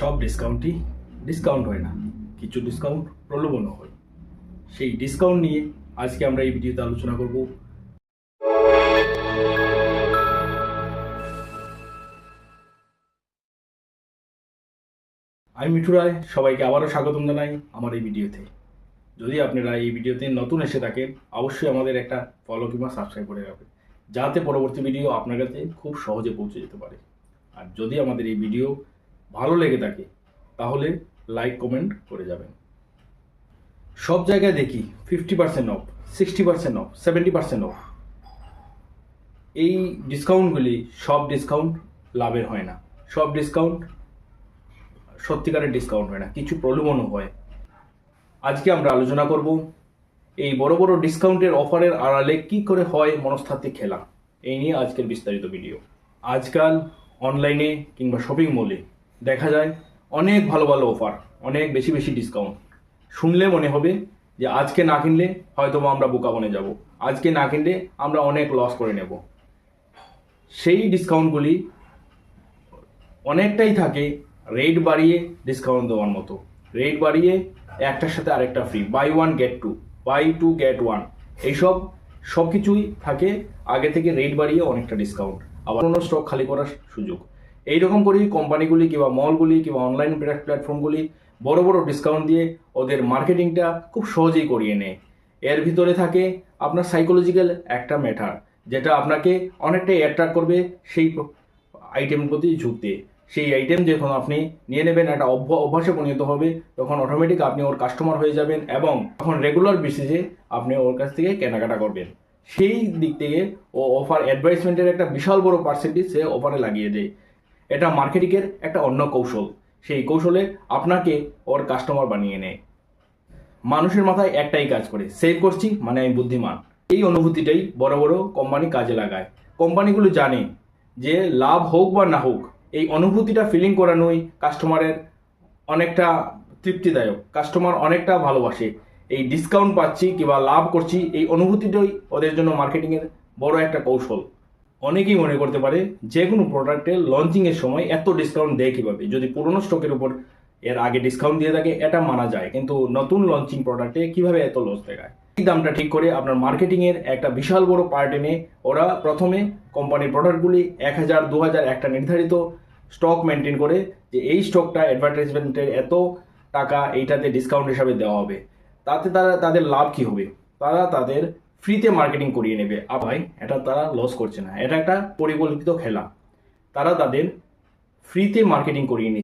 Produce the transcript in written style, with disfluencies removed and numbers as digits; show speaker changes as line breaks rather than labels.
সব ডিসকাউন্টই ডিসকাউন্ট হয় না, কিছু ডিসকাউন্ট প্রলোভনও হয়। সেই ডিসকাউন্ট নিয়ে আজকে আমরা এই ভিডিওতে আলোচনা করব। আমি মিঠু রায়, সবাইকে আবারও স্বাগতম জানাই আমার এই ভিডিওতে। যদি আপনারা এই ভিডিওতে নতুন এসে থাকেন, অবশ্যই আমাদের একটা ফলো কিংবা সাবস্ক্রাইব করে রাখবেন, যাতে পরবর্তী ভিডিও আপনার কাছে খুব সহজে পৌঁছে যেতে পারে। আর যদি আমাদের এই ভিডিও ভালো লেগে থাকে তাহলে লাইক কমেন্ট করে যাবেন। সব জায়গায় দেখি 50% অফ, 60% অফ, 70% অফ। এই ডিসকাউন্টগুলি সব ডিসকাউন্ট লাভের হয় না, সব ডিসকাউন্ট সত্যিকারের ডিসকাউন্ট হয় না, কিছু প্রলোভনও হয়। আজকে আমরা আলোচনা করব এই বড় বড় ডিসকাউন্টের অফারের আড়ালে কি করে হয় মনস্তাত্ত্বিক খেলা। এই নিয়ে আজকের বিস্তারিত ভিডিও। আজকাল অনলাইনে কিংবা শপিং মলে দেখা যায় অনেক ভালো ভালো অফার, অনেক বেশি বেশি ডিসকাউন্ট। শুনলে মনে হবে যে আজকে না কিনলে হয়তো আমরা বোকা বনে যাব, আজকে না কিনলে আমরা অনেক লস করে নেব। সেই ডিসকাউন্টগুলি অনেকটাই থাকে রেট বাড়িয়ে ডিসকাউন্ট দেওয়ার মতো। রেট বাড়িয়ে একটার সাথে আরেকটা free, buy one get two, buy two get one, এইসব সব কিছুই থাকে আগে থেকে রেট বাড়িয়ে অনেকটা ডিসকাউন্ট, আবার অন্য স্টক খালি করার সুযোগ। এইরকম করেই কোম্পানিগুলি কিংবা মলগুলি কিংবা অনলাইন প্ল্যাটফর্মগুলি বড় বড় ডিসকাউন্ট দিয়ে ওদের মার্কেটিংটা খুব সহজেই করিয়ে নেয়। এর ভিতরে থাকে আপনার সাইকোলজিক্যাল একটা ম্যাটার, যেটা আপনাকে অনেকটাই অ্যাট্রাক্ট করবে সেই আইটেমের প্রতি ঝুঁকতে। সেই আইটেম যখন আপনি নিয়ে নেবেন, একটা অভ্যাসে পরিণত হবে, তখন অটোমেটিক আপনি ওর কাস্টমার হয়ে যাবেন এবং তখন রেগুলার বেসিসে আপনি ওর কাছ থেকে কেনাকাটা করবেন। সেই দিক থেকে ও অফার অ্যাডভার্টাইজমেন্টের একটা বিশাল বড় পার্সেন্টেজ সে অফারে লাগিয়ে দেয়। এটা মার্কেটিংয়ের একটা অন্য কৌশল। সেই কৌশলে আপনাকে ওর কাস্টমার বানিয়ে নেয়। মানুষের মাথায় একটাই কাজ করে, সেভ করছি মানে আমি বুদ্ধিমান। এই অনুভূতিটাই বড় বড় কোম্পানি কাজে লাগায়। কোম্পানিগুলো জানে যে লাভ হোক বা না হোক, এই অনুভূতিটা ফিলিং করানোই কাস্টমারের অনেকটা তৃপ্তিদায়ক, কাস্টমার অনেকটা ভালোবাসে। এই ডিসকাউন্ট পাচ্ছি কিংবা লাভ করছি, এই অনুভূতিটাই ওদের জন্য মার্কেটিংয়ের বড় একটা কৌশল। অনেকেই মনে করতে পারে যে কোনো প্রোডাক্টের লঞ্চিংয়ের সময় এত ডিসকাউন্ট দেয় কীভাবে, যদি পুরনো স্টকের উপর এর আগে ডিসকাউন্ট দিয়ে থাকে এটা মানা যায়, কিন্তু নতুন লঞ্চিং প্রোডাক্টে কিভাবে এত লস দেখায়। এই দামটা ঠিক করে আপনার মার্কেটিংয়ের একটা বিশাল বড় পার্ট এনে ওরা প্রথমে কোম্পানির প্রোডাক্টগুলি 1000 2000 একটা নির্ধারিত স্টক মেনটেন করে, যে এই স্টকটা অ্যাডভার্টাইজমেন্টের এত টাকা এইটাতে ডিসকাউন্ট হিসাবে দেওয়া হবে। তাতে তাদের লাভ কি হবে, তারা তাদের ফ্রিতে মার্কেটিং করিয়ে নেবে। ভাই, এটা তারা লস করছে না, এটা একটা পরিকল্পিত খেলা। তারা তাদের ফ্রিতে মার্কেটিং করিয়ে নিচ্ছে।